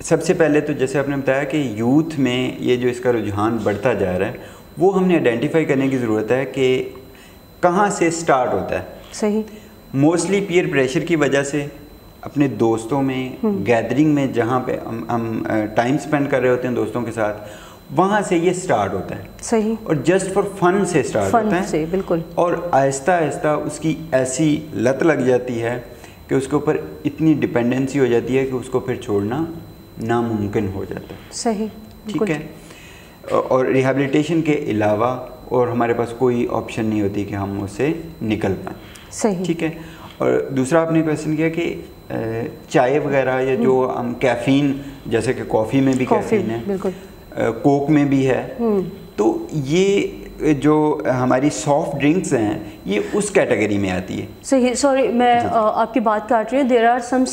سب سے پہلے تو جیسے آپ نے بتایا کہ یوتھ میں یہ جو اس کا رجحان بڑھتا جا رہا ہے، وہ ہم نے آئیڈینٹیفائی کرنے کی ضرورت ہے کہ کہاں سے سٹارٹ ہوتا ہے. صحیح. موسٹلی پیئر پریشر کی وجہ سے، اپنے دوستوں میں گیدرنگ میں جہاں پہ ہم ٹائم سپینڈ کر رہے ہوتے ہیں دوستوں کے ساتھ، وہاں سے یہ سٹارٹ ہوتا ہے. صحیح. اور جسٹ فار فن سے سٹارٹ ہوتا ہے. سے بالکل. اور آہستہ آہستہ اس کی ایسی لت لگ جاتی ہے کہ اس کے اوپر اتنی ڈپینڈنسی ہو جاتی ہے کہ اس کو پھر چھوڑنا ناممکن ہو جاتا ہے. صحیح. ٹھیک ہے. اور ریہیبلیٹیشن کے علاوہ اور ہمارے پاس کوئی آپشن نہیں ہوتی کہ ہم اس سے نکل پائیں. صحیح. ٹھیک ہے. اور دوسرا آپ نے کویشچن کیا کہ چائے وغیرہ یا جو ہم کیفین، جیسے کہ کافی میں بھی کیفین ہے، بالکل، کوک میں بھی ہے، تو یہ جو ہماری سافٹ ڈرنکس ہیں یہ اس کیٹیگری میں آتی ہے. صحیح. سوری میں آپ کی بات کاٹ رہی ہوں. There are some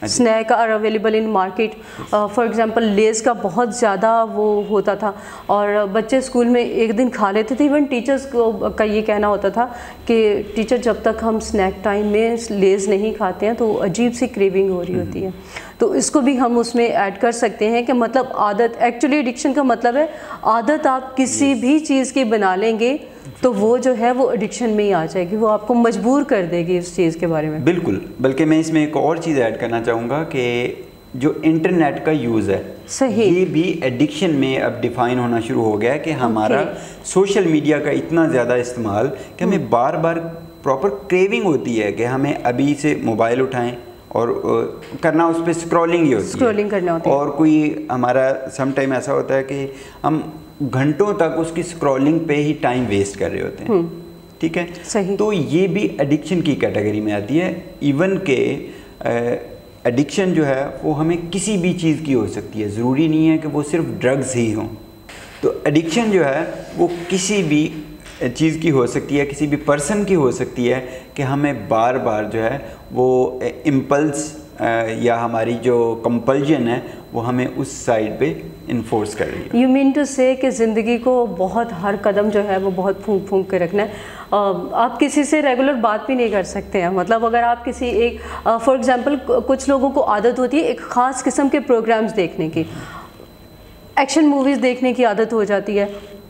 snack are available in market. For example Lay's کا بہت زیادہ وہ ہوتا تھا اور بچے اسکول میں ایک دن کھا لیتے تھے. ایون ٹیچرس کا یہ کہنا ہوتا تھا کہ ٹیچر جب تک ہم اسنیک ٹائم میں لیز نہیں کھاتے ہیں تو عجیب سی کریونگ ہو رہی ہوتی ہے. تو اس کو بھی ہم اس میں ایڈ کر سکتے ہیں کہ مطلب عادت، ایکچولی ایڈکشن کا مطلب ہے عادت آپ کسی بھی چیز کی بنا لیں گے تو وہ جو ہے وہ ایڈکشن میں ہی آ جائے گی، وہ آپ کو مجبور کر دے گی اس چیز کے بارے میں. بالکل. بلکہ میں اس میں ایک اور چیز ایڈ کرنا چاہوں گا کہ جو انٹرنیٹ کا یوز ہے، صحیح، یہ بھی ایڈکشن میں اب ڈیفائن ہونا شروع ہو گیا ہے کہ ہمارا سوشل میڈیا کا اتنا زیادہ استعمال کہ ہمیں بار بار پراپر کریونگ ہوتی ہے کہ ہمیں ابھی سے موبائل اٹھائیں اور کرنا اس پہ اسکرولنگ ہی ہوتی ہے، اسکرولنگ کرنا ہوتا ہے. اور کوئی ہمارا سم ٹائم ایسا ہوتا ہے کہ ہم گھنٹوں تک اس کی اسکرولنگ پہ ہی ٹائم ویسٹ کر رہے ہوتے ہیں. ٹھیک ہے. صحیح. تو یہ بھی ایڈکشن کی کیٹیگری میں آتی ہے. ایون کہ ایڈکشن جو ہے وہ ہمیں کسی بھی چیز کی ہو سکتی ہے، ضروری نہیں ہے کہ وہ صرف ڈرگز ہی ہوں. تو ایڈکشن جو ہے وہ کسی بھی چیز کی ہو سکتی ہے، کسی بھی پرسن کی ہو سکتی ہے کہ ہمیں بار بار جو ہے وہ امپلس یا ہماری جو کمپلجن ہے وہ ہمیں اس سائڈ پہ انفورس کر رہی ہے. یو مین ٹو سے کہ زندگی کو بہت ہر قدم جو ہے وہ بہت پھونک پھونک کے رکھنا ہے. آپ کسی سے ریگولر بات بھی نہیں کر سکتے ہیں. مطلب اگر آپ کسی ایک فار ایگزامپل کچھ لوگوں کو عادت ہوتی ہے ایک خاص قسم کے پروگرامز دیکھنے کی، ایکشن موویز دیکھنے کی عادت ہو جاتی ہے.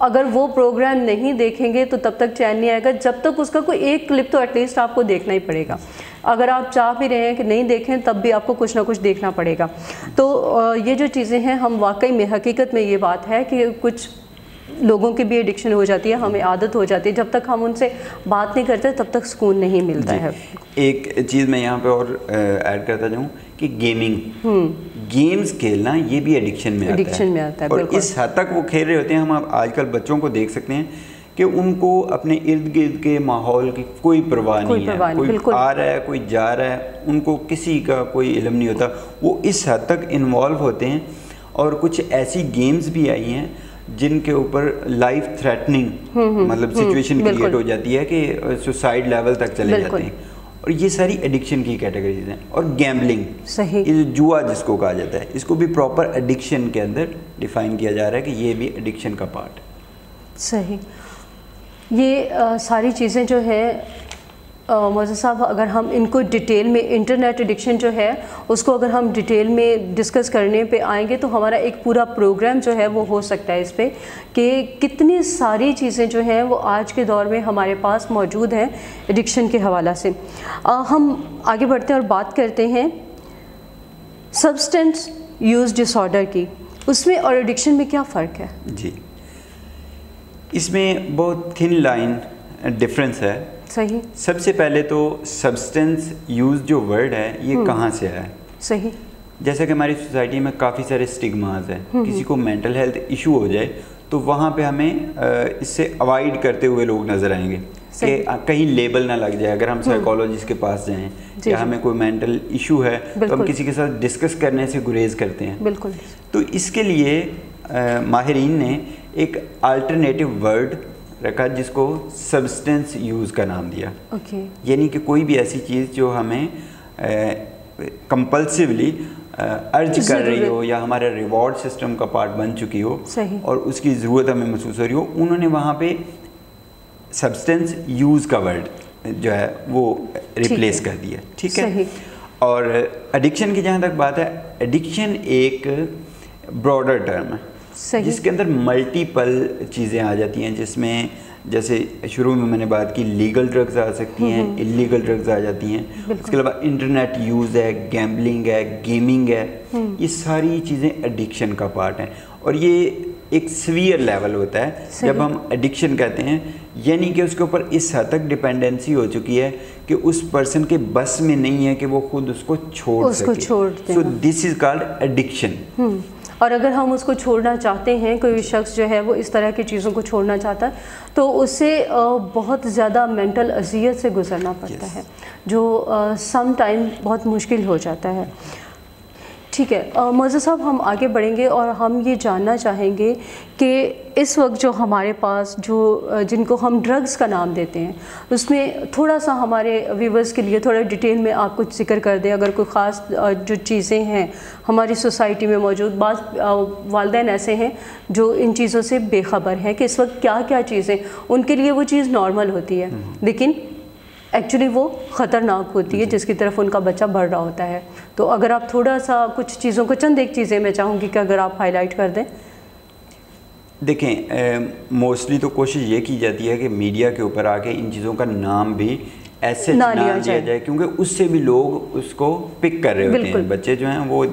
اگر وہ پروگرام نہیں دیکھیں گے تو تب تک چین نہیں آئے گا جب تک اس کا کوئی ایک کلپ تو ایٹ لیسٹ آپ کو دیکھنا ہی پڑے گا. اگر آپ چاہ بھی رہے ہیں کہ نہیں دیکھیں تب بھی آپ کو کچھ نہ کچھ دیکھنا پڑے گا. تو یہ جو چیزیں ہیں ہم واقعی میں حقیقت میں یہ بات ہے کہ کچھ لوگوں کی بھی ایڈکشن ہو جاتی ہے، ہمیں عادت ہو جاتی ہے، جب تک ہم ان سے بات نہیں کرتے تب تک سکون نہیں ملتا ہے. ایک چیز میں یہاں پہ اور ایڈ کرتا جاؤں کہ گیمز کھیلنا یہ بھی ایڈکشن میں آتا ہے. اور اس حد تک وہ کھیل رہے ہوتے ہیں. ہم آج کل بچوں کو دیکھ سکتے ہیں کہ ان کو اپنے ارد گرد کے ماحول کی کوئی پرواہ نہیں ہے، کوئی آ رہا ہے کوئی جا رہا ہے، ان کو کسی کا کوئی علم نہیں ہوتا. وہ اس حد تک انوالو ہوتے ہیں. اور کچھ ایسی گیمز بھی آئی ہیں جن کے اوپر لائف تھریٹننگ مطلب سچویشن کریٹ ہو جاتی ہے کہ سوسائڈ لیول تک چلے جاتے ہیں. اور یہ ساری ایڈکشن کی کیٹیگریز ہیں. اور گیمبلنگ، یہ جوا جس کو کہا جاتا ہے، اس کو بھی پراپر ایڈکشن کے اندر ڈیفائن کیا جا رہا ہے کہ یہ بھی ایڈکشن کا پارٹ ہے. صحیح. یہ ساری چیزیں جو ہے معزز صاحب اگر ہم ان کو ڈیٹیل میں انٹرنیٹ ایڈکشن جو ہے اس کو اگر ہم ڈیٹیل میں ڈسکس کرنے پہ آئیں گے تو ہمارا ایک پورا پروگرام جو ہے وہ ہو سکتا ہے اس پہ کہ کتنی ساری چیزیں جو ہیں وہ آج کے دور میں ہمارے پاس موجود ہیں ایڈکشن کے حوالہ سے. ہم آگے بڑھتے ہیں اور بات کرتے ہیں سبسٹنس یوز ڈس آرڈر کی. اس میں اور ایڈکشن میں کیا فرق ہے؟ جی اس میں بہت تھن لائن ڈفرینس ہے. صحیح. سب سے پہلے تو سبسٹنس یوز جو ورڈ ہے یہ کہاں سے آیا ہے؟ صحیح. جیسا کہ ہماری سوسائٹی میں کافی سارے سٹگماز ہیں. کسی کو مینٹل ہیلتھ ایشو ہو جائے تو وہاں پہ ہمیں اس سے اوائڈ کرتے ہوئے لوگ نظر آئیں گے کہ کہیں لیبل نہ لگ جائے. اگر ہم سائیکالوجسٹ کے پاس جائیں یا ہمیں کوئی مینٹل ایشو ہے تو ہم کسی کے ساتھ ڈسکس کرنے سے گریز کرتے ہیں. بالکل. تو اس کے لیے ماہرین نے ایک الٹرنیٹیو ورڈ رکھا جس کو سبسٹنس یوز کا نام دیا. یعنی کہ کوئی بھی ایسی چیز جو ہمیں کمپلسیولی ارج کر رہی ہو یا ہمارے ریوارڈ سسٹم کا پارٹ بن چکی ہو اور اس کی ضرورت ہمیں محسوس ہو رہی ہو. انہوں نے وہاں پہ سبسٹنس یوز کا ورڈ جو ہے وہ ریپلیس کر دیا. ٹھیک ہے. اور ایڈکشن کی جہاں تک بات ہے، ایڈکشن ایک براڈر ٹرم ہے جس کے اندر ملٹیپل چیزیں آ جاتی ہیں، جس میں جیسے شروع میں نے بات کی لیگل ڈرگز آ سکتی ہیں، انلیگل ڈرگز آ جاتی ہیں، اس کے علاوہ انٹرنیٹ یوز ہے، گیمبلنگ ہے، گیمنگ ہے، یہ ساری چیزیں ایڈکشن کا پارٹ ہیں. اور یہ ایک سیویئر لیول ہوتا ہے جب ہم ایڈکشن کہتے ہیں، یعنی کہ اس کے اوپر اس حد تک ڈپینڈنسی ہو چکی ہے کہ اس پرسن کے بس میں نہیں ہے کہ وہ خود اس کو چھوڑ سکے. سو دس از کالڈ ایڈکشن. اور اگر ہم اس کو چھوڑنا چاہتے ہیں، کوئی شخص جو ہے وہ اس طرح کی چیزوں کو چھوڑنا چاہتا ہے، تو اس سے بہت زیادہ مینٹل اذیت سے گزرنا پڑتا ہے، جو سم ٹائم بہت مشکل ہو جاتا ہے. ٹھیک ہے معزز صاحب، ہم آگے بڑھیں گے اور ہم یہ جاننا چاہیں گے کہ اس وقت جو ہمارے پاس جن کو ہم ڈرگز کا نام دیتے ہیں، اس میں تھوڑا سا ہمارے ویورز کے لیے تھوڑا ڈیٹیل میں آپ کچھ ذکر کر دیں. اگر کوئی خاص جو چیزیں ہیں ہماری سوسائٹی میں موجود، بعض والدین ایسے ہیں جو ان چیزوں سے بے خبر ہیں کہ اس وقت کیا کیا چیزیں ان کے لیے وہ چیز نارمل ہوتی ہے، لیکن ایکچولی وہ خطرناک ہوتی ہے جس کی طرف ان کا بچہ بڑھ رہا ہوتا ہے. تو اگر آپ تھوڑا سا کچھ چیزوں کو، چند ایک چیزیں میں چاہوں گی کہ اگر آپ ہائی لائٹ کر دیں. دیکھیں موسٹلی تو کوشش یہ کی جاتی ہے کہ میڈیا کے اوپر آ کے ان چیزوں کا نام بھی ایسے نہ لیا جائے، کیونکہ اس سے بھی لوگ اس کو پک کر رہے ہوتے ہیں. بچے جو ہیں وہ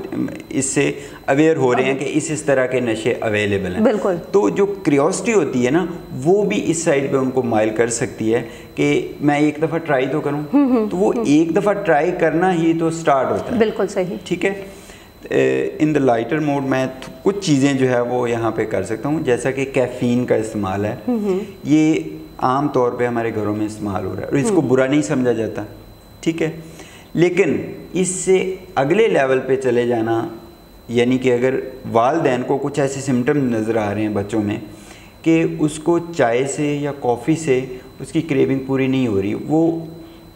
اس سے اویئر ہو رہے ہیں کہ اس طرح کے نشے اویلیبل ہیں. بالکل. تو جو کریوسٹی ہوتی ہے نا، وہ بھی اس سائڈ پہ ان کو مائل کر سکتی ہے کہ میں ایک دفعہ ٹرائی تو کروں. تو وہ ایک دفعہ ٹرائی کرنا ہی تو سٹارٹ ہوتا ہے. بالکل صحیح. ٹھیک ہے. ان دا لائٹر موڈ میں کچھ چیزیں جو ہے وہ یہاں پہ کر سکتا ہوں، جیسا کہ کیفین کا استعمال ہے. یہ عام طور پہ ہمارے گھروں میں استعمال ہو رہا ہے اور اس کو برا نہیں سمجھا جاتا. ٹھیک ہے. لیکن اس سے اگلے لیول پہ چلے جانا، یعنی کہ اگر والدین کو کچھ ایسے سمٹم نظر آ رہے ہیں بچوں میں کہ اس کو چائے سے یا کافی سے اس کی کریونگ پوری نہیں ہو رہی، وہ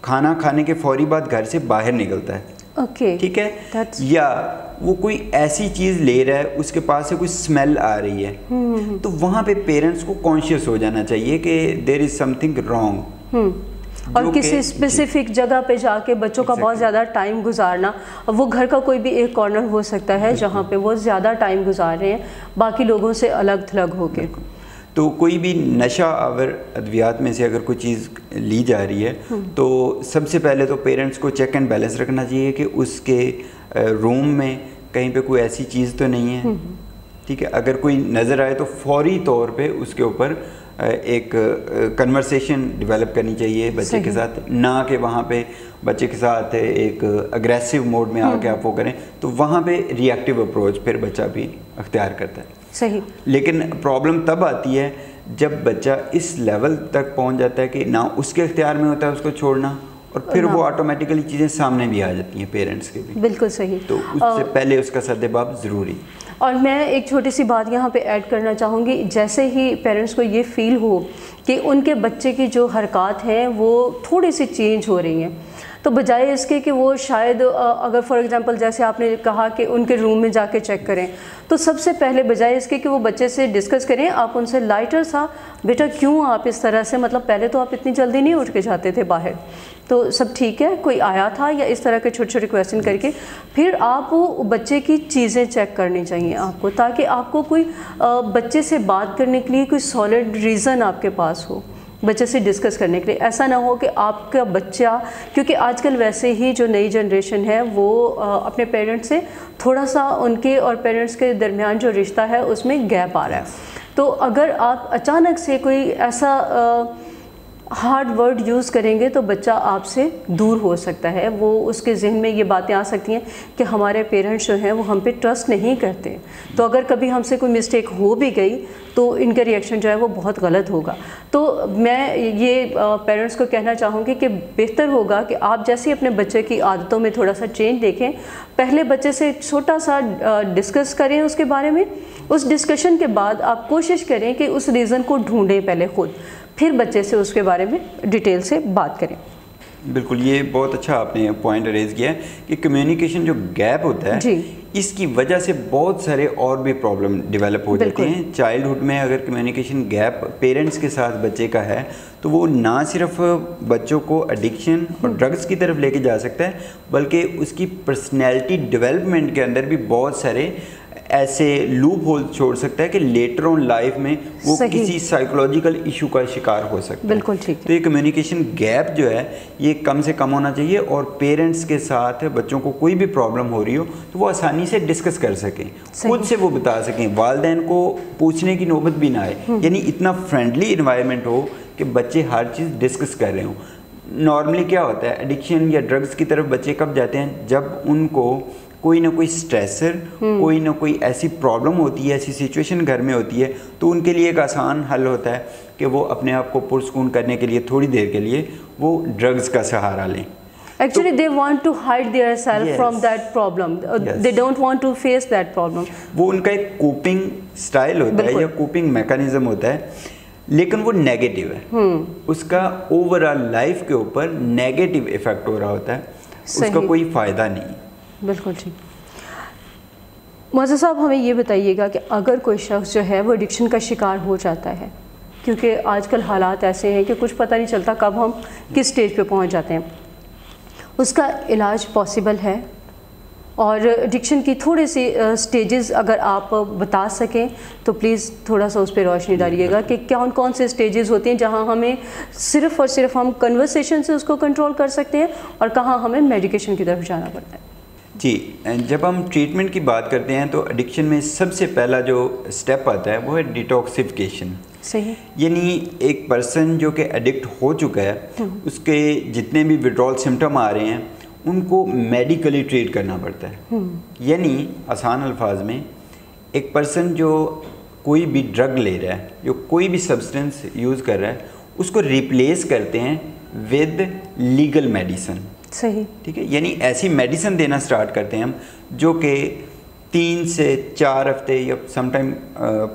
کھانا کھانے کے فوری بعد گھر سے باہر نکلتا ہے. ٹھیک ہے. یا وہ کوئی ایسی چیز لے رہا ہے، اس کے پاس سے کوئی اسمیل آ رہی ہے، تو وہاں پہ پیرنٹس کو کانشیس ہو جانا چاہیے کہ دیر از سم تھنگ رانگ. اور کسی اسپیسیفک جگہ پہ جا کے بچوں کا بہت زیادہ ٹائم گزارنا، وہ گھر کا کوئی بھی ایک کارنر ہو سکتا ہے جہاں پہ وہ زیادہ ٹائم گزار رہے ہیں باقی لوگوں سے الگ تھلگ ہو کے. تو کوئی بھی نشہ آور ادویات میں سے اگر کوئی چیز لی جا رہی ہے تو سب سے پہلے تو پیرنٹس کو چیک اینڈ بیلنس رکھنا چاہیے کہ اس کے روم میں کہیں پہ کوئی ایسی چیز تو نہیں ہے. ٹھیک ہے. اگر کوئی نظر آئے تو فوری طور پہ اس کے اوپر ایک کنورسیشن ڈیولپ کرنی چاہیے بچے کے ساتھ، نہ کہ وہاں پہ بچے کے ساتھ ایک اگریسو موڈ میں آ کے آپ وہ کریں، تو وہاں پہ ری ایکٹیو اپروچ پھر بچہ بھی اختیار کرتا ہے. صحیح. لیکن پرابلم تب آتی ہے جب بچہ اس لیول تک پہنچ جاتا ہے کہ نہ اس کے اختیار میں ہوتا ہے اس کو چھوڑنا، اور پھر وہ آٹومیٹیکلی چیزیں سامنے بھی آ جاتی ہیں پیرنٹس کے بھی. بالکل صحیح. تو اس سے پہلے اس کا سدباب ضروری. اور میں ایک چھوٹی سی بات یہاں پہ ایڈ کرنا چاہوں گی، جیسے ہی پیرنٹس کو یہ فیل ہو کہ ان کے بچے کی جو حرکات ہیں وہ تھوڑی سی چینج ہو رہی ہیں، تو بجائے اس کے کہ وہ شاید اگر فار ایگزامپل جیسے آپ نے کہا کہ ان کے روم میں جا کے چیک کریں، تو سب سے پہلے بجائے اس کے کہ وہ بچے سے ڈسکس کریں، آپ ان سے لائٹر سا بیٹا کیوں آپ اس طرح سے، مطلب پہلے تو آپ اتنی جلدی نہیں اٹھ کے جاتے تھے باہر، تو سب ٹھیک ہے، کوئی آیا تھا، یا اس طرح کے چھوٹے چھوٹے کویشچن کر کے پھر آپ وہ بچے کی چیزیں چیک کرنی چاہیے آپ کو، تاکہ آپ کو کوئی بچے سے بات کرنے کے لیے کوئی سالڈ ریزن آپ کے پاس ہو بچے سے ڈسکس کرنے کے لیے. ایسا نہ ہو کہ آپ کا بچہ، کیونکہ آج کل ویسے ہی جو نئی جنریشن ہے وہ اپنے پیرنٹس سے تھوڑا سا ان کے اور پیرنٹس کے درمیان جو رشتہ ہے اس میں گیپ آ رہا ہے، تو اگر آپ اچانک سے کوئی ایسا ہارڈ ورڈ یوز کریں گے تو بچہ آپ سے دور ہو سکتا ہے، وہ اس کے ذہن میں یہ باتیں آ سکتی ہیں کہ ہمارے پیرنٹس جو ہیں وہ ہم پہ ٹرسٹ نہیں کرتے، تو اگر کبھی ہم سے کوئی مسٹیک ہو بھی گئی تو ان کا ریئیکشن جو ہے وہ بہت غلط ہوگا. تو میں یہ پیرنٹس کو کہنا چاہوں گی کہ بہتر ہوگا کہ آپ جیسے اپنے بچے کی عادتوں میں تھوڑا سا چینج دیکھیں، پہلے بچے سے چھوٹا سا ڈسکس کریں اس کے بارے میں، اس ڈسکشن کے بعد آپ کوشش کریں کہ اس ریزن کو ڈھونڈیں پہلے خود، پھر بچے سے اس کے بارے میں ڈیٹیل سے بات کریں. بالکل, یہ بہت اچھا آپ نے پوائنٹ ریز کیا ہے کہ کمیونیکیشن جو گیپ ہوتا ہے اس کی وجہ سے بہت سارے اور بھی پرابلم ڈیولپ ہو جاتے ہیں. چائلڈہڈ میں اگر کمیونیکیشن گیپ پیرنٹس کے ساتھ بچے کا ہے تو وہ نہ صرف بچوں کو ایڈکشن اور ڈرگس کی طرف لے کے جا سکتا ہے, بلکہ اس کی پرسنالٹی ڈیولپمنٹ کے اندر بھی بہت سارے ایسے لوپ ہول چھوڑ سکتا ہے کہ لیٹر آن لائف میں وہ کسی سائیکولوجیکل ایشو کا شکار ہو سکتا ہے. بالکل ٹھیک. تو یہ کمیونیکیشن گیپ جو ہے یہ کم سے کم ہونا چاہیے, اور پیرنٹس کے ساتھ بچوں کو کوئی بھی پرابلم ہو رہی ہو تو وہ آسانی سے ڈسکس کر سکیں, خود سے وہ بتا سکیں, والدین کو پوچھنے کی نوبت بھی نہ آئے. یعنی اتنا فرینڈلی انوائرمنٹ ہو کہ بچے ہر چیز ڈسکس کر رہے ہوں. نارملی کیا ہوتا ہے ایڈکشن یا ڈرگس کی طرف بچے کب جاتے ہیں؟ جب ان کو کوئی نہ کوئی سٹریسر, کوئی نہ کوئی ایسی پرابلم ہوتی ہے, ایسی سچویشن گھر میں ہوتی ہے, تو ان کے لیے ایک آسان حل ہوتا ہے کہ وہ اپنے آپ کو پرسکون کرنے کے لیے تھوڑی دیر کے لیے وہ ڈرگز کا سہارا لیں. Actually, they want to hide their self from that problem. They don't want to face that problem. وہ ان کا ایک کوپنگ سٹائل ہوتا ہے یا کوپنگ میکانزم ہوتا ہے, لیکن وہ نیگیٹو ہے. اس کا اوور آل لائف کے اوپر نیگیٹو ایفیکٹ ہو رہا ہوتا ہے, اس کا کوئی فائدہ نہیں. بالکل ٹھیک. معزز صاحب ہمیں یہ بتائیے گا کہ اگر کوئی شخص جو ہے وہ ایڈکشن کا شکار ہو جاتا ہے, کیونکہ آج کل حالات ایسے ہیں کہ کچھ پتہ نہیں چلتا کب ہم کس سٹیج پہ پہنچ جاتے ہیں, اس کا علاج پاسبل ہے؟ اور ایڈکشن کی تھوڑی سی سٹیجز اگر آپ بتا سکیں تو پلیز تھوڑا سا اس پہ روشنی ڈالیے گا کہ کون سے سٹیجز ہوتی ہیں جہاں ہمیں صرف اور صرف ہم کنورسیشن سے اس کو کنٹرول کر سکتے ہیں, اور کہاں ہمیں میڈیکیشن کی طرف جانا پڑتا ہے. جی, جب ہم ٹریٹمنٹ کی بات کرتے ہیں تو ایڈکشن میں سب سے پہلا جو سٹیپ آتا ہے وہ ہے ڈیٹاکسیفیکیشن. صحیح. یعنی ایک پرسن جو کہ ایڈکٹ ہو چکا ہے اس کے جتنے بھی وڈرول سمٹم آ رہے ہیں ان کو میڈیکلی ٹریٹ کرنا پڑتا ہے. یعنی آسان الفاظ میں ایک پرسن جو کوئی بھی ڈرگ لے رہا ہے, جو کوئی بھی سبسٹنس یوز کر رہا ہے, اس کو ریپلیس کرتے ہیں ود لیگل میڈیسن. صحیح. ٹھیک ہے, یعنی ایسی میڈیسن دینا سٹارٹ کرتے ہیں ہم جو کہ 3 سے 4 ہفتے یا سم ٹائم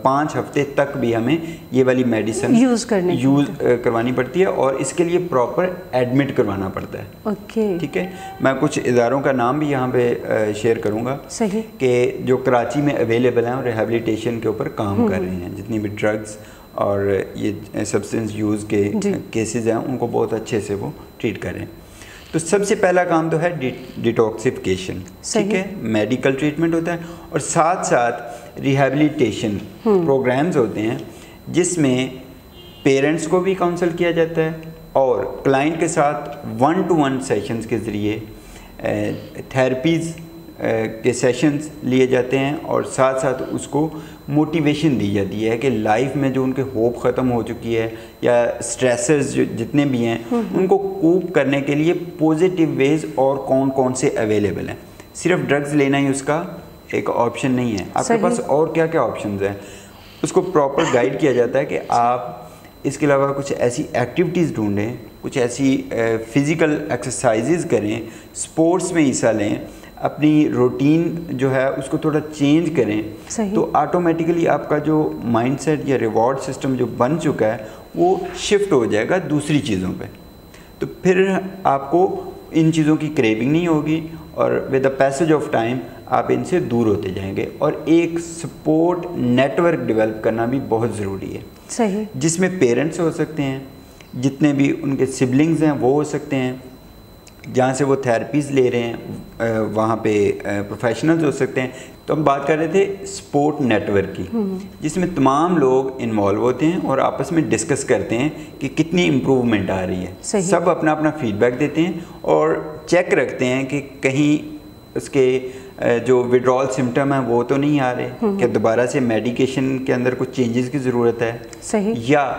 5 ہفتے تک بھی ہمیں یہ والی میڈیسن یوز کروانی پڑتی ہے, اور اس کے لیے پراپر ایڈمٹ کروانا پڑتا ہے. اوکے. ٹھیک ہے, میں کچھ اداروں کا نام بھی یہاں پہ شیئر کروں گا. صحیح. کہ جو کراچی میں اویلیبل ہیں اور ریہیبلیٹیشن کے اوپر کام کر رہے ہیں, جتنی بھی ڈرگز اور یہ سبسٹنس یوز کے کیسز ہیں ان کو بہت اچھے سے وہ ٹریٹ کر رہے ہیں. تو سب سے پہلا کام تو ہے ڈیٹاکسیفیکیشن. ٹھیک ہے, میڈیکل ٹریٹمنٹ ہوتا ہے, اور ساتھ ساتھ ریہیبلیٹیشن پروگرامز ہوتے ہیں جس میں پیرنٹس کو بھی کاؤنسل کیا جاتا ہے اور کلائنٹ کے ساتھ 1-to-1 سیشنز کے ذریعے تھیراپیز کے سیشنز لیے جاتے ہیں, اور ساتھ ساتھ اس کو موٹیویشن دی جاتی ہے کہ لائف میں جو ان کے ہوپ ختم ہو چکی ہے یا سٹریسرز جو جتنے بھی ہیں ان کو کوپ کرنے کے لیے پوزیٹیو ویز اور کون سے اویلیبل ہیں. صرف ڈرگز لینا ہی اس کا ایک آپشن نہیں ہے, آپ کے پاس اور کیا کیا آپشنز ہیں. اس کو پراپر گائیڈ کیا جاتا ہے کہ آپ اس کے علاوہ کچھ ایسی ایکٹیویٹیز ڈھونڈیں, کچھ ایسی فزیکل ایکسرسائزز کریں, اسپورٹس میں حصہ لیں, اپنی روٹین جو ہے اس کو تھوڑا چینج کریں. تو آٹومیٹیکلی آپ کا جو مائنڈ سیٹ یا ریوارڈ سسٹم جو بن چکا ہے وہ شفٹ ہو جائے گا دوسری چیزوں پہ. تو پھر آپ کو ان چیزوں کی کریونگ نہیں ہوگی, اور with the passage of time آپ ان سے دور ہوتے جائیں گے. اور ایک سپورٹ نیٹ ورک ڈیولپ کرنا بھی بہت ضروری ہے. صحیح. جس میں پیرنٹس ہو سکتے ہیں, جتنے بھی ان کے سبلنگز ہیں وہ ہو سکتے ہیں, جہاں سے وہ تھیراپیز لے رہے ہیں وہاں پہ پروفیشنلز ہو سکتے ہیں. تو ہم بات کر رہے تھے سپورٹ نیٹ ورک کی, جس میں تمام لوگ انوالو ہوتے ہیں اور آپس میں ڈسکس کرتے ہیں کہ کتنی امپروومنٹ آ رہی ہے. سب اپنا اپنا فیڈ بیک دیتے ہیں اور چیک رکھتے ہیں کہ کہیں اس کے جو وڈرول سمٹم ہیں وہ تو نہیں آ رہے, کہ دوبارہ سے میڈیکیشن کے اندر کچھ چینجز کی ضرورت ہے. صحیح. یا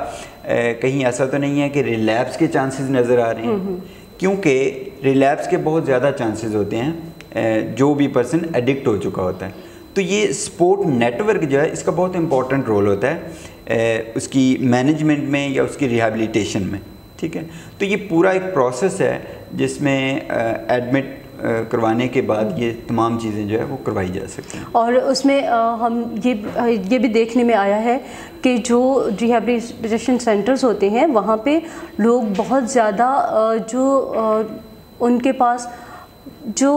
کہیں ایسا تو نہیں ہے کہ ریلیپس کے چانسز نظر آ رہے ہیں, کیونکہ ریلیپس کے بہت زیادہ چانسز ہوتے ہیں جو بھی پرسن ایڈکٹ ہو چکا ہوتا ہے. تو یہ سپورٹ نیٹ ورک جو ہے اس کا بہت امپورٹنٹ رول ہوتا ہے اس کی مینجمنٹ میں یا اس کی ریہیبلیٹیشن میں. ٹھیک ہے, تو یہ پورا ایک پروسیس ہے جس میں ایڈمٹ کروانے کے بعد یہ تمام چیزیں جو ہے وہ کروائی جا سکتی ہیں. اور اس میں ہم یہ بھی دیکھنے میں آیا ہے کہ جو ریہیبلیٹیشن سینٹرز ہوتے ہیں وہاں پہ لوگ بہت زیادہ جو ان کے پاس جو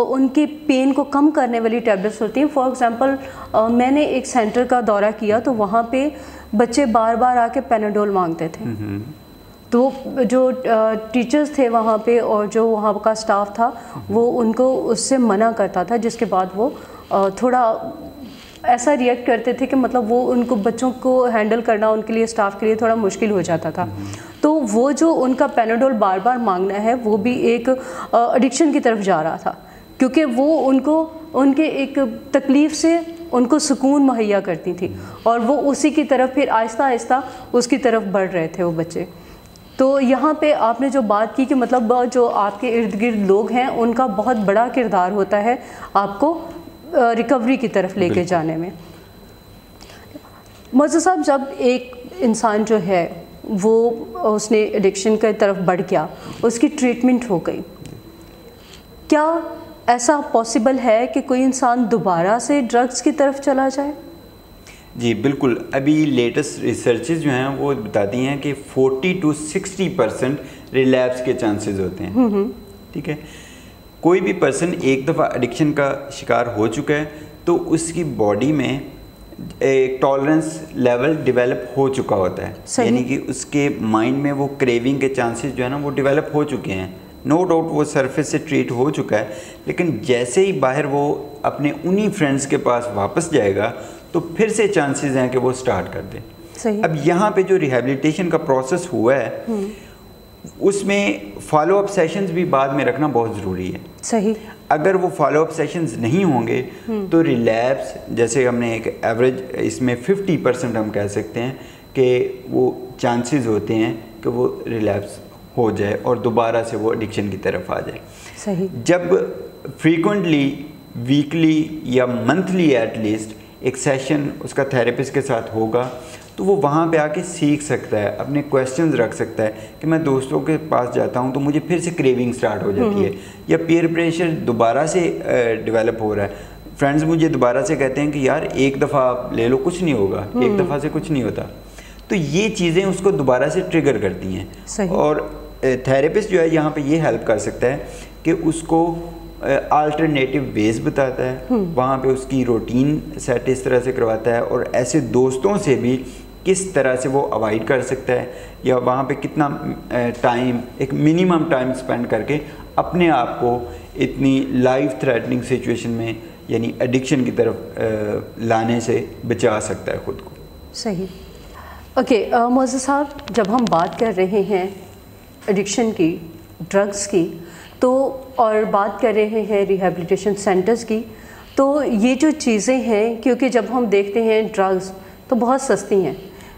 ان کی پین کو کم کرنے والی ٹیبلٹس ہوتی ہیں. فار ایگزامپل میں نے ایک سینٹر کا دورہ کیا تو وہاں پہ بچے بار بار آ کے پیناڈول مانگتے تھے. تو جو ٹیچرز تھے وہاں پہ اور جو وہاں کا اسٹاف تھا وہ ان کو اس سے منع کرتا تھا, جس کے بعد وہ تھوڑا ایسا ریئیکٹ کرتے تھے کہ مطلب وہ ان کو بچوں کو ہینڈل کرنا ان کے لیے اسٹاف کے لیے تھوڑا مشکل ہو جاتا تھا. تو وہ جو ان کا پیناڈول بار بار مانگنا ہے وہ بھی ایک ایڈکشن کی طرف جا رہا تھا, کیونکہ وہ ان کو ان کے ایک تکلیف سے ان کو سکون مہیا کرتی تھی اور وہ اسی کی طرف پھر آہستہ آہستہ اس کی طرف بڑھ رہے تھے وہ بچے. تو یہاں پہ آپ نے جو بات کی کہ مطلب جو آپ کے ارد گرد لوگ ہیں ان کا بہت بڑا کردار ہوتا ہے آپ کو ریکوری کی طرف لے کے جانے میں. معزز صاحب, جب ایک انسان جو ہے وہ اس نے ایڈکشن کی طرف بڑھ گیا, اس کی ٹریٹمنٹ ہو گئی, کیا ایسا پاسبل ہے کہ کوئی انسان دوبارہ سے ڈرگس کی طرف چلا جائے؟ جی بالکل. ابھی لیٹسٹ ریسرچز جو ہیں وہ بتاتی ہیں کہ 40 to 60% ریلیپس کے چانسز ہوتے ہیں. ٹھیک ہے, کوئی بھی پرسن ایک دفعہ ایڈکشن کا شکار ہو چکا ہے تو اس کی باڈی میں ایک ٹالرنس لیول ڈیولپ ہو چکا ہوتا ہے, یعنی کہ اس کے مائنڈ میں وہ کریونگ کے چانسز جو ہے نا وہ ڈیولپ ہو چکے ہیں. نو ڈاؤٹ وہ سرفیس سے ٹریٹ ہو چکا ہے, لیکن جیسے ہی باہر وہ اپنے انہی فرینڈس کے پاس واپس جائے گا تو پھر سے چانسز ہیں کہ وہ سٹارٹ کر دیں. اب یہاں پہ جو ریہیبلیٹیشن کا پروسیس ہوا ہے اس میں فالو اپ سیشنز بھی بعد میں رکھنا بہت ضروری ہے. صحیح. اگر وہ فالو اپ سیشنز نہیں ہوں گے تو ریلیپس, جیسے ہم نے ایک ایوریج اس میں 50% ہم کہہ سکتے ہیں کہ وہ چانسز ہوتے ہیں کہ وہ ریلیپس ہو جائے اور دوبارہ سے وہ ایڈکشن کی طرف آ جائے. صحیح. جب فریکوینٹلی ویکلی یا منتھلی ایٹ لیسٹ ایک سیشن اس کا تھیراپسٹ کے ساتھ ہوگا تو وہ وہاں پہ آ کے سیکھ سکتا ہے, اپنے کویشچنز رکھ سکتا ہے کہ میں دوستوں کے پاس جاتا ہوں تو مجھے پھر سے کریونگ سٹارٹ ہو جاتی ہے, یا پیئر پریشر دوبارہ سے ڈیولپ ہو رہا ہے. فرینڈز مجھے دوبارہ سے کہتے ہیں کہ یار ایک دفعہ آپ لے لو, کچھ نہیں ہوگا, ایک دفعہ سے کچھ نہیں ہوتا. تو یہ چیزیں اس کو دوبارہ سے ٹریگر کرتی ہیں. اور تھیراپسٹ جو ہے یہاں پہ یہ ہیلپ کر سکتا ہے کہ اس کو آلٹرنیٹیو ویز بتاتا ہے, وہاں پہ اس کی روٹین سیٹ اس طرح سے کرواتا ہے, اور ایسے دوستوں سے بھی کس طرح سے وہ اوائڈ کر سکتا ہے, یا وہاں پہ کتنا ٹائم, ایک منیمم ٹائم سپینڈ کر کے اپنے آپ کو اتنی لائف تھریٹننگ سچویشن میں یعنی ایڈکشن کی طرف لانے سے بچا سکتا ہے خود کو. صحیح. اوکے معزز صاحب, جب ہم بات کر رہے ہیں ایڈکشن کی, ڈرگس کی, تو اور بات کر رہے ہیں ریہیبلیٹیشن سینٹرز کی, تو یہ جو چیزیں ہیں, کیونکہ جب ہم دیکھتے ہیں ڈرگس تو بہت سستی ہیں,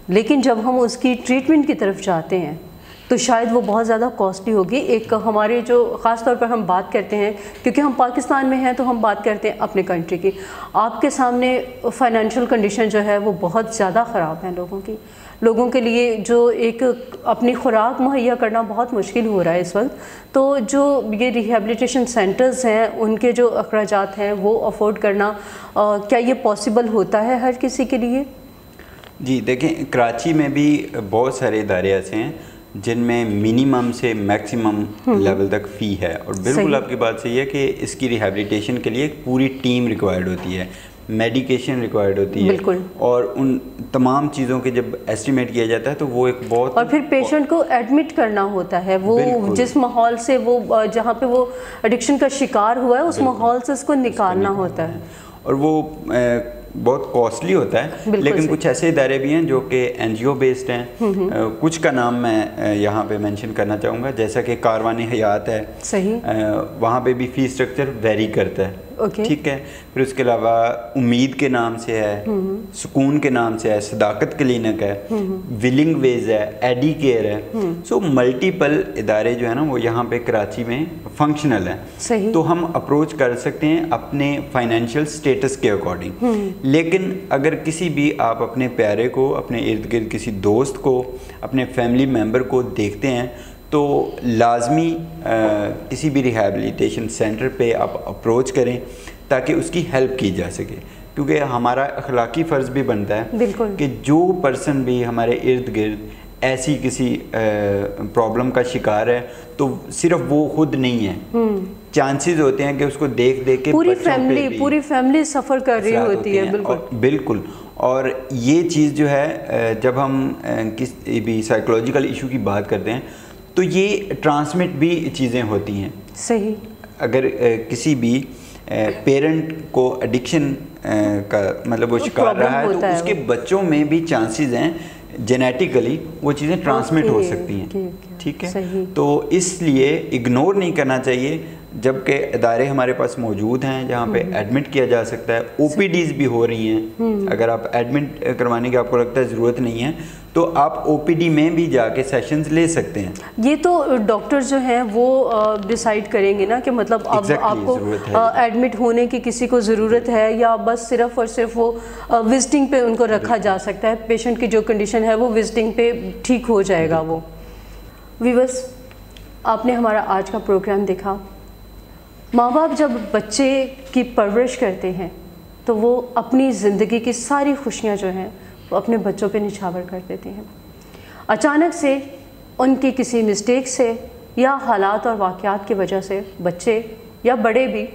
لیکن جب ہم اس کی ٹریٹمنٹ کی طرف جاتے ہیں تو شاید وہ بہت زیادہ کاسٹلی ہوگی. ایک ہمارے جو خاص طور پر ہم بات کرتے ہیں, کیونکہ ہم پاکستان میں ہیں تو ہم بات کرتے ہیں اپنے کنٹری کی. آپ کے سامنے فائنینشیل کنڈیشن جو ہے وہ بہت زیادہ خراب ہیں لوگوں کے لیے, جو ایک اپنی خوراک مہیا کرنا بہت مشکل ہو رہا ہے اس وقت. تو جو یہ ریہیبلیٹیشن سینٹرز ہیں ان کے جو اخراجات ہیں وہ افورڈ کرنا, کیا یہ پاسبل ہوتا ہے ہر کسی کے لیے؟ جی دیکھیں, کراچی میں بھی بہت سارے ادارے ایسے ہیں جن میں منیمم سے میکسیمم لیول تک فی ہے, اور بالکل آپ کی بات صحیح ہے کہ اس کی ریہیبلیٹیشن کے لیے ایک پوری ٹیم ریکوائرڈ ہوتی ہے, میڈیکیشن ریکوائرڈ ہوتی ہے, اور ان تمام چیزوں کے جب ایسٹیمیٹ کیا جاتا ہے تو وہ ایک بہت, اور پھر پیشنٹ کو ایڈمٹ کرنا ہوتا ہے, وہ جس ماحول سے وہ جہاں پہ وہ ایڈکشن کا شکار ہوا ہے اس ماحول سے اس کو نکالنا ہوتا ہے, اور وہ بہت کاسٹلی ہوتا ہے. لیکن کچھ ایسے ادارے بھی ہیں جو کہ این جی او بیسڈ ہیں, کچھ کا نام میں یہاں پہ مینشن کرنا چاہوں گا, جیسا کہ کاروان حیات ہے. صحیح. وہاں پہ بھی فی اسٹرکچر ویری کرتا ہے. ٹھیک ہے. پھر اس کے علاوہ امید کے نام سے ہے, سکون کے نام سے ہے, صداقت کلینک ہے, ولنگ ویز ہے, ایڈی کیئر ہے. سو ملٹیپل ادارے جو ہے نا وہ یہاں پہ کراچی میں فنکشنل ہیں. تو ہم اپروچ کر سکتے ہیں اپنے فائنینشیل سٹیٹس کے اکارڈنگ. لیکن اگر کسی بھی آپ اپنے پیارے کو, اپنے ارد گرد کسی دوست کو, اپنے فیملی ممبر کو دیکھتے ہیں تو لازمی کسی بھی ریہیبلیٹیشن سینٹر پہ آپ اپروچ کریں تاکہ اس کی ہیلپ کی جا سکے، کیونکہ ہمارا اخلاقی فرض بھی بنتا ہے کہ جو پرسن بھی ہمارے ارد گرد ایسی کسی پرابلم کا شکار ہے تو صرف وہ خود نہیں ہے، چانسز ہوتے ہیں کہ اس کو دیکھ کے پوری فیملی سفر کر رہی ہوتی ہے. بالکل. اور یہ چیز جو ہے جب ہم کسی بھی سائیکولوجیکل ایشو کی بات کرتے ہیں تو یہ ٹرانسمٹ بھی چیزیں ہوتی ہیں. صحیح. اگر کسی بھی پیرنٹ کو ایڈکشن کا مطلب وہ شکار رہا ہے تو اس کے بچوں میں بھی چانسز ہیں جینیٹیکلی وہ چیزیں ٹرانسمٹ ہو سکتی ہیں. ٹھیک ہے، تو اس لیے اگنور نہیں کرنا چاہیے. جبکہ ادارے ہمارے پاس موجود ہیں جہاں پہ ایڈمٹ کیا جا سکتا ہے، او پی ڈیز بھی ہو رہی ہیں. اگر آپ ایڈمٹ کروانے کی آپ کو لگتا ہے ضرورت نہیں ہے تو آپ او پی ڈی میں بھی جا کے سیشنز لے سکتے ہیں. یہ تو ڈاکٹر جو ہیں وہ ڈیسائیڈ کریں گے نا کہ مطلب اب آپ کو ایڈمٹ ہونے کی کسی کو ضرورت ہے یا بس صرف اور صرف وہ وزٹنگ پہ ان کو رکھا جا سکتا ہے. پیشنٹ کی جو کنڈیشن ہے وہ وزٹنگ پہ ٹھیک ہو جائے گا. وہ ویورز، آپ نے ہمارا آج کا پروگرام دیکھا. ماں باپ جب بچے کی پرورش کرتے ہیں تو وہ اپنی زندگی کی ساری خوشیاں جو ہیں وہ اپنے بچوں پہ نچھاور کر دیتے ہیں. اچانک سے ان کی کسی مسٹیک سے یا حالات اور واقعات کی وجہ سے بچے یا بڑے بھی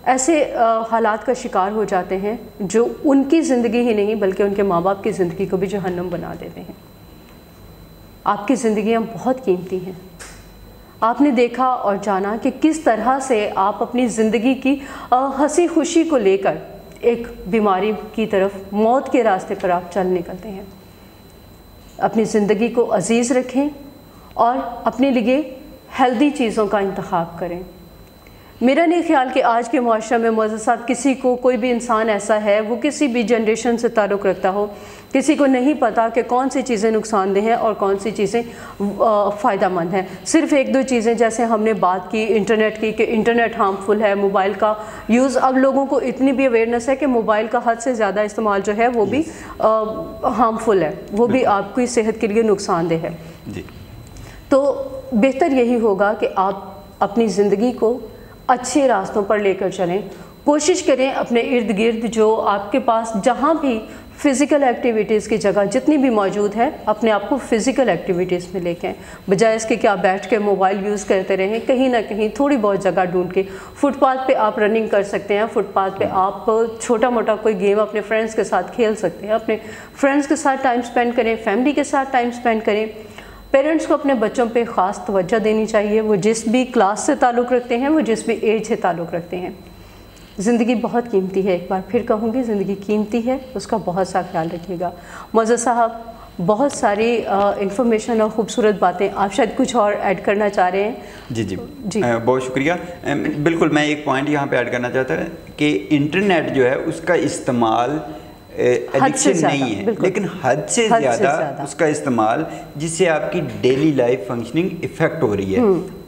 ایسے حالات کا شکار ہو جاتے ہیں جو ان کی زندگی ہی نہیں بلکہ ان کے ماں باپ کی زندگی کو بھی جہنم بنا دیتے ہیں. آپ کی زندگیاں بہت قیمتی ہیں. آپ نے دیکھا اور جانا کہ کس طرح سے آپ اپنی زندگی کی ہنسی خوشی کو لے کر ایک بیماری کی طرف، موت کے راستے پر آپ چل نکلتے ہیں. اپنی زندگی کو عزیز رکھیں اور اپنے لیے ہیلدی چیزوں کا انتخاب کریں. میرا نہیں خیال کہ آج کے معاشرے میں معزز صاحب کسی کو، کوئی بھی انسان ایسا ہے وہ کسی بھی جنریشن سے تعلق رکھتا ہو، کسی کو نہیں پتا کہ کون سی چیزیں نقصان دہ ہیں اور کون سی چیزیں فائدہ مند ہیں. صرف ایک دو چیزیں جیسے ہم نے بات کی انٹرنیٹ کی کہ انٹرنیٹ ہارمفل ہے، موبائل کا یوز، اب لوگوں کو اتنی بھی اویئرنیس ہے کہ موبائل کا حد سے زیادہ استعمال جو ہے وہ بھی ہارمفل ہے، وہ بھی آپ کی صحت کے لیے نقصان دہ ہے. تو بہتر یہی ہوگا کہ آپ اپنی زندگی کو اچھے راستوں پر لے کر چلیں. کوشش کریں اپنے ارد گرد جو آپ کے پاس جہاں بھی فزیکل ایکٹیویٹیز کی جگہ جتنی بھی موجود ہے اپنے آپ کو فزیکل ایکٹیویٹیز میں لے کے آئیں، بجائے اس کے کہ آپ بیٹھ کے موبائل یوز کرتے رہیں. کہیں نہ کہیں تھوڑی بہت جگہ ڈھونڈ کے فٹ پاتھ پہ آپ رننگ کر سکتے ہیں، فٹ پاتھ پہ آپ چھوٹا موٹا کوئی گیم اپنے فرینڈس کے ساتھ کھیل سکتے ہیں. اپنے فرینڈس کے ساتھ ٹائم اسپینڈ کریں، فیملی کے ساتھ ٹائم اسپینڈ کریں. پیرنٹس کو اپنے بچوں پہ خاص توجہ دینی چاہیے، وہ جس بھی کلاس سے تعلق رکھتے ہیں، وہ جس بھی ایج سے تعلق رکھتے ہیں. زندگی بہت قیمتی ہے، ایک بار پھر کہوں گی زندگی قیمتی ہے، اس کا بہت سا خیال رکھیے گا. معزز صاحب، بہت ساری انفارمیشن اور خوبصورت باتیں، آپ شاید کچھ اور ایڈ کرنا چاہ رہے ہیں. جی بہت شکریہ. بالکل، میں ایک پوائنٹ یہاں پہ ایڈ کرنا چاہتا ہوں کہ انٹرنیٹ جو ہے اس کا استعمال ایڈکشن نہیں ہے، لیکن حد سے زیادہ اس کا استعمال جس سے آپ کی ڈیلی لائف فنکشننگ افیکٹ ہو رہی ہے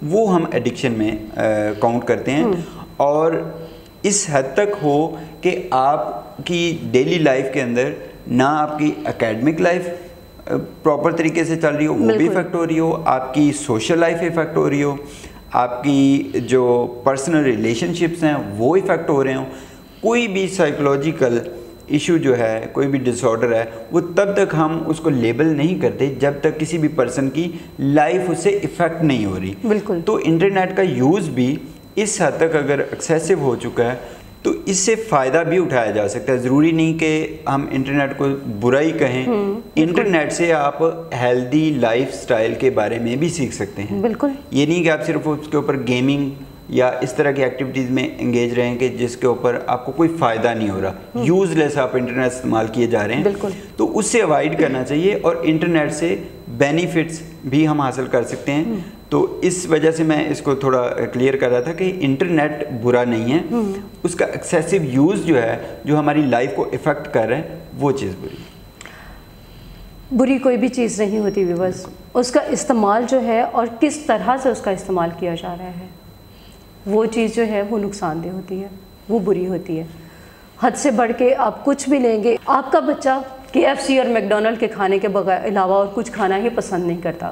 وہ ہم ایڈکشن میں کاؤنٹ کرتے ہیں. اور اس حد تک ہو کہ آپ کی ڈیلی لائف کے اندر نہ آپ کی اکیڈمک لائف پراپر طریقے سے چل رہی ہو، وہ بھی افیکٹ ہو رہی ہو، آپ کی سوشل لائف افیکٹ ہو رہی ہو، آپ کی جو پرسنل ریلیشن شپس ہیں وہ افیکٹ ہو رہے ہوں. کوئی بھی سائیکولوجیکل ایشو جو ہے، کوئی بھی ڈس آرڈر ہے، وہ تب تک ہم اس کو لیبل نہیں کرتے جب تک کسی بھی پرسن کی لائف اس سے افیکٹ نہیں ہو رہی. بالکل. تو انٹرنیٹ کا یوز بھی اس حد تک اگر ایکسیسو ہو چکا ہے تو اس سے فائدہ بھی اٹھایا جا سکتا ہے. ضروری نہیں کہ ہم انٹرنیٹ کو برا ہی کہیں. انٹرنیٹ سے آپ ہیلدی لائف سٹائل کے بارے میں بھی سیکھ سکتے ہیں. بالکل. یہ نہیں کہ آپ صرف اس کے اوپر گیمنگ یا اس طرح کی ایکٹیویٹیز میں انگیج رہیں کہ جس کے اوپر آپ کو کوئی فائدہ نہیں ہو رہا، یوز لیس آپ انٹرنیٹ استعمال کیے جا رہے ہیں. بالکل. تو اس سے اوائڈ کرنا چاہیے اور انٹرنیٹ سے بینیفٹس بھی ہم حاصل کر سکتے ہیں. تو اس وجہ سے میں اس کو تھوڑا کلیئر کر رہا تھا کہ انٹرنیٹ برا نہیں ہے، اس کا ایکسیسو یوز جو ہے جو ہماری لائف کو افیکٹ کر رہا ہے وہ چیز بری. بری کوئی بھی چیز نہیں ہوتی ویورز، اس کا استعمال جو ہے اور کس طرح سے اس کا استعمال کیا جا رہا ہے وہ چیز جو ہے وہ نقصان دہ ہوتی ہے، وہ بری ہوتی ہے. حد سے بڑھ کے آپ کچھ بھی لیں گے، آپ کا بچہ KFC اور میکڈونلڈ کے کھانے کے علاوہ اور کچھ کھانا ہی پسند نہیں کرتا.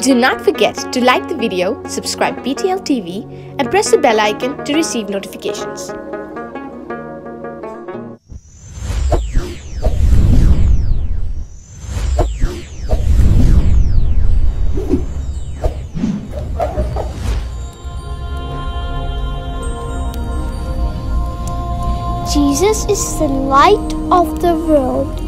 Do not forget to like the video, subscribe BTL TV and press the bell icon to receive notifications. Jesus is the light of the world.